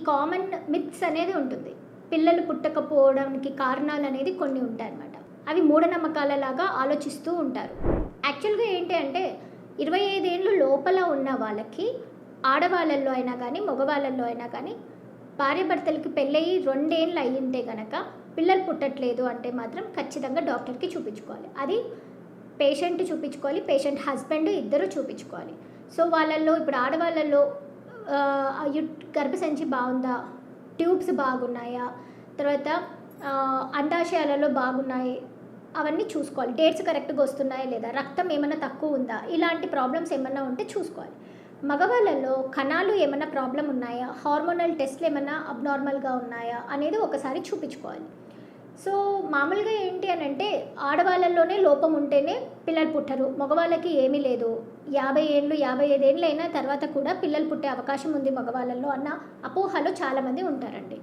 Common myths అనేది ఉంటుంది. పిల్లలు పుట్టకపోవడానికి కారణాలు అనేది కొన్ని ఉంటాయన్నమాట. అవి మూఢనమ్మకాలలాగా ఆలోచిస్తూ ఉంటారు. యాక్చువల్గా ఏంటి అంటే 25 ఏళ్ళు లోపల ఉన్న వాళ్ళకి, ఆడవాళ్ళల్లో అయినా కానీ మగవాళ్ళల్లో అయినా కానీ, భార్యాభర్తలకి పెళ్ళయి 2 ఏళ్ళు అయ్యింటే కనుక పిల్లలు పుట్టట్లేదు అంటే మాత్రం ఖచ్చితంగా డాక్టర్కి చూపించుకోవాలి. అది పేషెంట్ చూపించుకోవాలి, పేషెంట్ హస్బెండ్ ఇద్దరు చూపించుకోవాలి. సో వాళ్ళల్లో ఇప్పుడు ఆడవాళ్ళల్లో గర్భసంచి బాగుందా, ట్యూబ్స్ బాగున్నాయా, తర్వాత అండాశయాలలో బాగున్నాయి, అవన్నీ చూసుకోవాలి. డేట్స్ కరెక్ట్గా వస్తున్నాయా లేదా, రక్తం ఏమైనా తక్కువ ఉందా, ఇలాంటి ప్రాబ్లమ్స్ ఏమైనా ఉంటే చూసుకోవాలి. మగవాళ్ళలో కణాలు ఏమైనా ప్రాబ్లం ఉన్నాయా, హార్మోనల్ టెస్ట్లు ఏమైనా అబ్నార్మల్గా ఉన్నాయా అనేది ఒకసారి చూపించుకోవాలి. సో మామూలుగా ఏంటి అని అంటే ఆడవాళ్ళల్లోనే లోపం ఉంటేనే పిల్లలు పుట్టరు, మగవాళ్ళకి ఏమీ లేదు, 50 ఏళ్ళు 55 ఏళ్ళు అయిన తర్వాత కూడా పిల్లలు పుట్టే అవకాశం ఉంది మగవాళ్ళల్లో అన్న అపోహలో చాలామంది ఉంటారండి.